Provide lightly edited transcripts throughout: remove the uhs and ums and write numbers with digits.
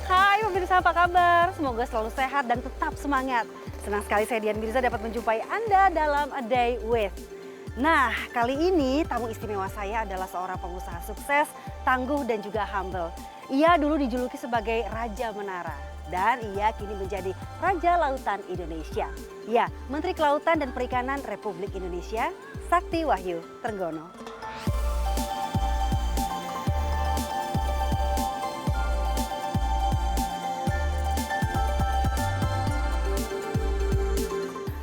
Hai pemirsa, apa kabar? Semoga selalu sehat dan tetap semangat. Senang sekali saya Dian Mirza dapat menjumpai Anda dalam A Day With. Nah, kali ini tamu istimewa saya adalah seorang pengusaha sukses, tangguh dan juga humble. Ia dulu dijuluki sebagai Raja Menara dan ia kini menjadi Raja Lautan Indonesia. Ya, Menteri Kelautan dan Perikanan Republik Indonesia, Sakti Wahyu Trenggono.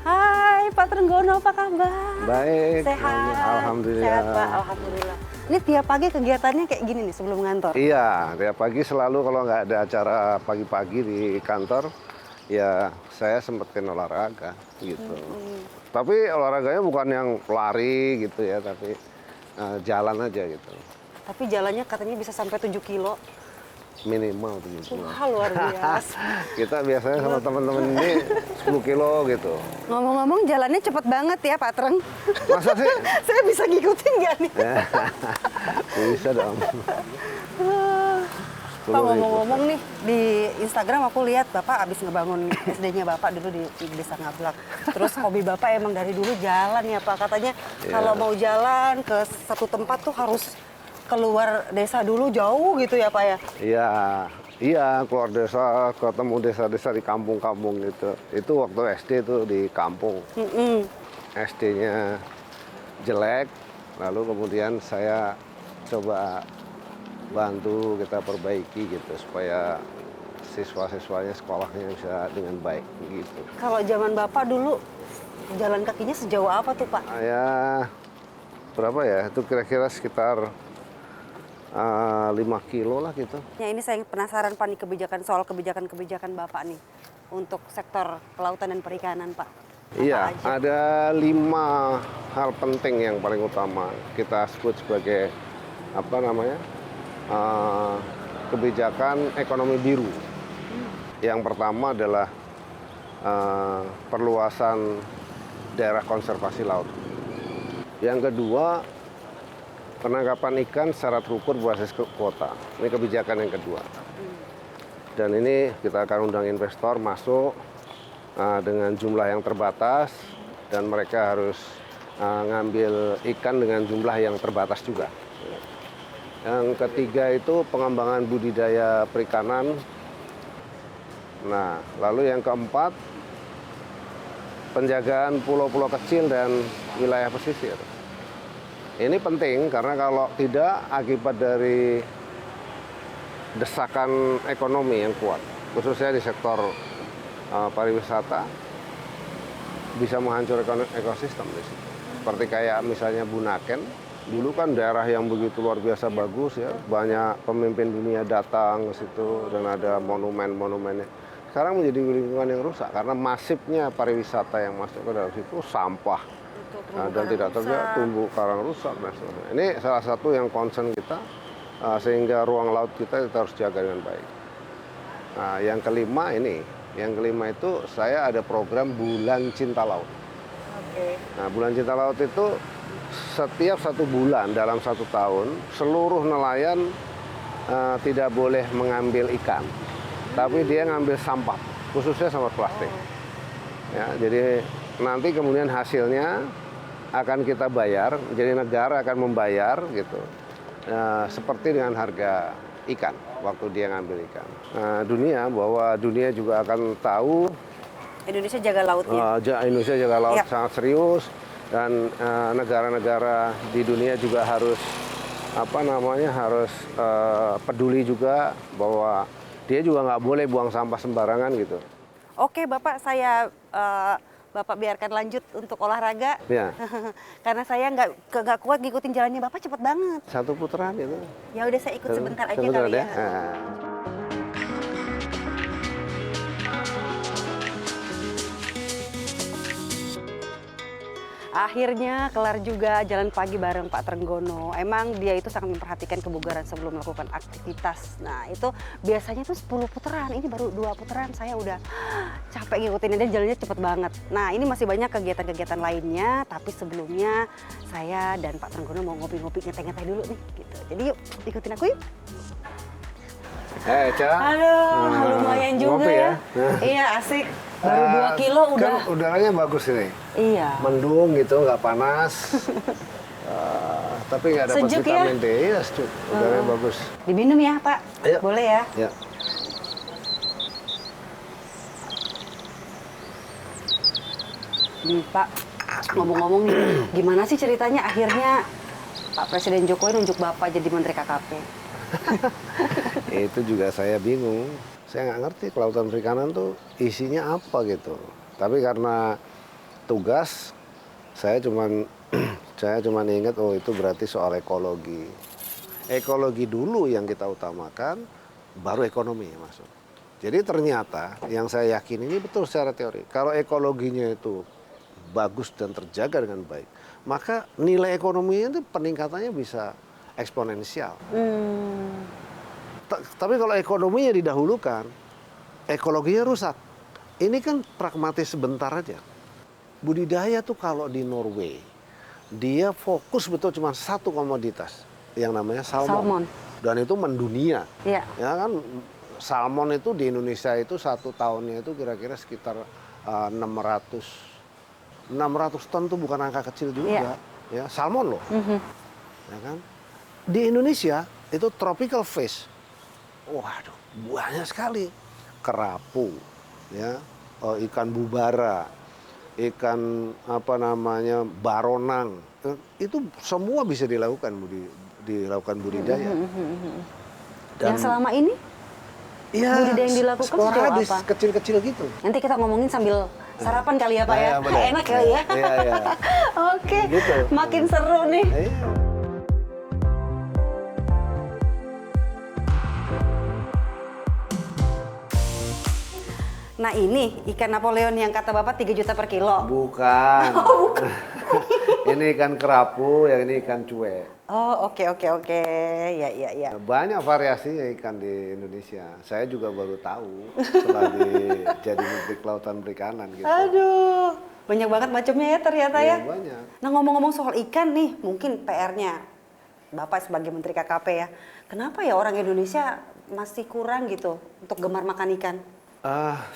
Hai Pak Trenggono, apa kabar? Baik, Sehat. alhamdulillah. Sehat Pak, alhamdulillah. Ini tiap pagi kegiatannya kayak gini nih sebelum ngantor? Iya, tiap pagi selalu kalau nggak ada acara pagi-pagi di kantor, ya saya sempetin olahraga gitu. Tapi olahraganya bukan yang lari gitu ya, tapi jalan aja gitu. Tapi jalannya katanya bisa sampai 7 kilo. Minimal begitu. Wah, luar biasa. Kita biasanya sama teman-teman ini 10 kilo gitu. Ngomong-ngomong jalannya cepet banget ya Pak Treng. Masa sih? Saya bisa ngikutin nggak nih? Bisa dong. Pak, ngomong-ngomong nih, di Instagram aku lihat Bapak abis ngebangun SD-nya Bapak dulu di Desa Ngablak. Terus hobi Bapak emang dari dulu jalan ya Pak. Katanya kalau mau jalan ke satu tempat tuh harus keluar desa dulu jauh gitu ya Pak ya? Iya, keluar desa, ketemu desa-desa di kampung-kampung gitu. Itu waktu SD tuh di kampung. SD-nya jelek, lalu kemudian saya coba bantu kita perbaiki gitu supaya siswa-siswanya sekolahnya bisa dengan baik gitu. Kalau zaman Bapak dulu jalan kakinya sejauh apa tuh Pak? Ya, berapa ya? Itu kira-kira sekitar 5 kilo lah gitu. Ya ini saya penasaran Pak nih soal kebijakan Bapak nih untuk sektor kelautan dan perikanan Pak. Iya, ada 5 hal penting yang paling utama kita sebut sebagai apa namanya kebijakan ekonomi biru. Yang pertama adalah perluasan daerah konservasi laut. Yang kedua, penangkapan ikan secara terukur berbasis kuota. Ini kebijakan yang kedua. Dan ini kita akan undang investor masuk dengan jumlah yang terbatas dan mereka harus ngambil ikan dengan jumlah yang terbatas juga. Yang ketiga itu pengembangan budidaya perikanan. Nah, lalu yang keempat penjagaan pulau-pulau kecil dan wilayah pesisir. Ini penting karena kalau tidak akibat dari desakan ekonomi yang kuat, khususnya di sektor pariwisata, bisa menghancurkan ekosistem di situ. Seperti kayak misalnya Bunaken, dulu kan daerah yang begitu luar biasa bagus ya, banyak pemimpin dunia datang ke situ dan ada monumen-monumennya. Sekarang menjadi lingkungan yang rusak karena masifnya pariwisata yang masuk ke dalam situ, sampah. Dan tidak terjadi tumbuh karang rusak dan sebagainya. Ini salah satu yang concern kita sehingga ruang laut kita harus jaga dengan baik. Nah, yang kelima itu saya ada program Bulan Cinta Laut. Nah, Bulan Cinta Laut itu setiap 1 bulan dalam 1 tahun seluruh nelayan tidak boleh mengambil ikan, tapi dia ngambil sampah, khususnya sampah plastik. Ya, jadi nanti kemudian hasilnya akan kita bayar, jadi negara akan membayar gitu, seperti dengan harga ikan waktu dia ngambil ikan. Bahwa dunia juga akan tahu Indonesia jaga lautnya. Indonesia jaga laut sangat serius dan negara-negara di dunia juga harus harus peduli juga bahwa dia juga nggak boleh buang sampah sembarangan gitu. Oke Bapak, Bapak biarkan lanjut untuk olahraga. Ya. Karena saya nggak kuat ngikutin jalannya Bapak, cepet banget. 1 putaran itu. Ya udah saya ikut sebentar aja Sebentar kali ya. Akhirnya kelar juga jalan pagi bareng Pak Trenggono. Emang dia itu sangat memperhatikan kebugaran sebelum melakukan aktivitas. Nah itu biasanya tuh 10 putaran, ini baru 2 putaran saya udah capek ngikutin dan jalannya cepet banget. Nah ini masih banyak kegiatan-kegiatan lainnya, tapi sebelumnya saya dan Pak Trenggono mau ngopi-ngopi ngeteh-ngeteh dulu nih. Gitu. Jadi yuk ikutin aku yuk. Ca. Aduh, lumayan juga ngopi ya. Iya asik. Baru 2 kilo udah. Kan udaranya bagus ini. Iya. Mendung gitu, nggak panas. Tapi nggak dapat Sejuk ya? vitamin D. Iya, sejuk. Udaranya bagus. Diminum ya Pak? Ayo. Boleh ya? Ya. Nih Pak, ngomong-ngomong nih, gimana sih ceritanya akhirnya Pak Presiden Jokowi nunjuk Bapak jadi Menteri KKP? Itu juga saya bingung. Saya nggak ngerti kelautan perikanan tuh isinya apa gitu. Tapi karena tugas, saya cuman ingat oh itu berarti soal ekologi. Ekologi dulu yang kita utamakan, baru ekonomi masuk. Jadi ternyata yang saya yakin ini betul secara teori. Kalau ekologinya itu bagus dan terjaga dengan baik, maka nilai ekonominya itu peningkatannya bisa eksponensial. Tapi kalau ekonominya didahulukan, ekologinya rusak. Ini kan pragmatis sebentar aja. Budidaya tuh kalau di Norway, dia fokus betul cuma satu komoditas yang namanya salmon. Dan itu mendunia. Iya. Ya kan, salmon itu di Indonesia itu satu tahunnya itu kira-kira sekitar 600 ton tuh bukan angka kecil juga. Ya, salmon loh. Ya kan? Di Indonesia itu tropical fish. Waduh, banyak sekali. Kerapu, ya, ikan bubara, ikan baronang. Itu semua bisa dilakukan budidaya. Dan yang selama ini ya, budidaya yang dilakukan sejauh apa? Kecil-kecil gitu. Nanti kita ngomongin sambil sarapan kali ya Pak ya? Bener. Enak kali ya? Iya. Oke, Gitu. makin seru nih. Iya. Nah ini ikan Napoleon yang kata Bapak 3 juta per kilo. Bukan. Ini ikan kerapu, yang ini ikan cuek. Oh oke. Ya. Banyak variasinya ikan di Indonesia. Saya juga baru tahu setelah jadi Menteri Kelautan Perikanan gitu. Aduh, banyak banget macamnya ya ternyata ya. Banyak. Nah ngomong-ngomong soal ikan nih, mungkin PR-nya Bapak sebagai Menteri KKP ya. Kenapa ya orang Indonesia masih kurang gitu untuk gemar makan ikan?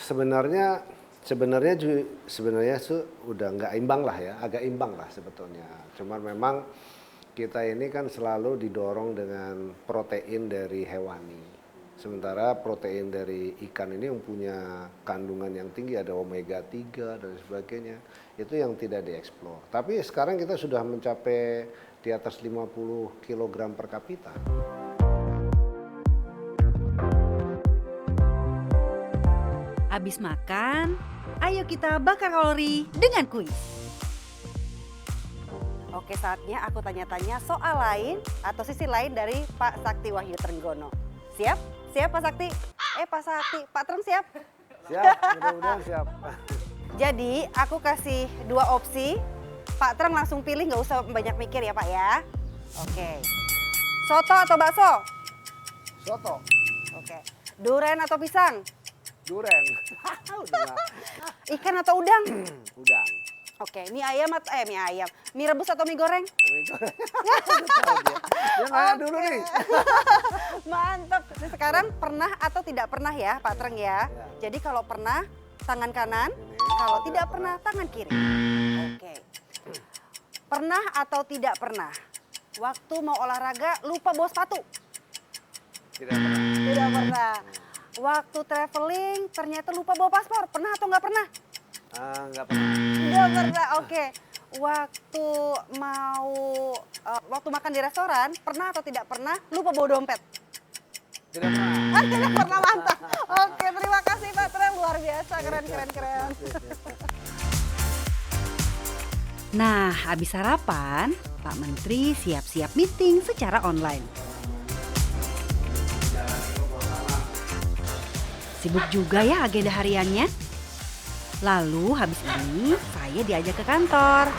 Sebenarnya udah nggak imbang lah ya, agak imbang lah sebetulnya. Cuman memang kita ini kan selalu didorong dengan protein dari hewani. Sementara protein dari ikan ini yang punya kandungan yang tinggi, ada omega 3 dan sebagainya. Itu yang tidak dieksplor. Tapi sekarang kita sudah mencapai di atas 50 kg per kapita. Habis makan, ayo kita bakar kalori dengan kuis. Oke, saatnya aku tanya-tanya soal lain atau sisi lain dari Pak Sakti Wahyu Trenggono. Siap? Siap Pak Sakti? Pak Sakti, Pak Treng siap? Siap, mudah-mudahan siap. Jadi aku kasih 2 opsi, Pak Treng langsung pilih, nggak usah banyak mikir ya Pak ya. Oke. Soto atau bakso? Soto. Oke. Duren atau pisang? Duren. Ikan atau udang? Udang. Oke, mie ayam atau mie ayam. Mie rebus atau mie goreng? Mie goreng. Dia nanya dulu nih. Mantap. Nah, sekarang pernah atau tidak pernah ya, Pak Treng ya? Jadi kalau pernah tangan kanan, kalau tidak pernah tangan kiri. Oke. Pernah atau tidak pernah? Waktu mau olahraga lupa bawa sepatu? Tidak pernah. Tidak pernah. Waktu traveling ternyata lupa bawa paspor, pernah atau nggak pernah? Nggak pernah. Nggak pernah, oke. Waktu makan di restoran, pernah atau tidak pernah lupa bawa dompet? Tidak pernah. Tidak pernah, mantap. Oke, terima kasih Pak Treng, luar biasa, keren. Nah, habis sarapan, Pak Menteri siap-siap meeting secara online. Sibuk juga ya agenda hariannya. Lalu habis ini saya diajak ke kantor.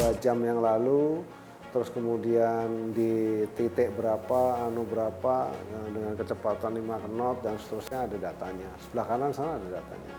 2 jam yang lalu, terus kemudian di titik berapa, dengan kecepatan 5 knot dan seterusnya ada datanya. Sebelah kanan sana ada datanya.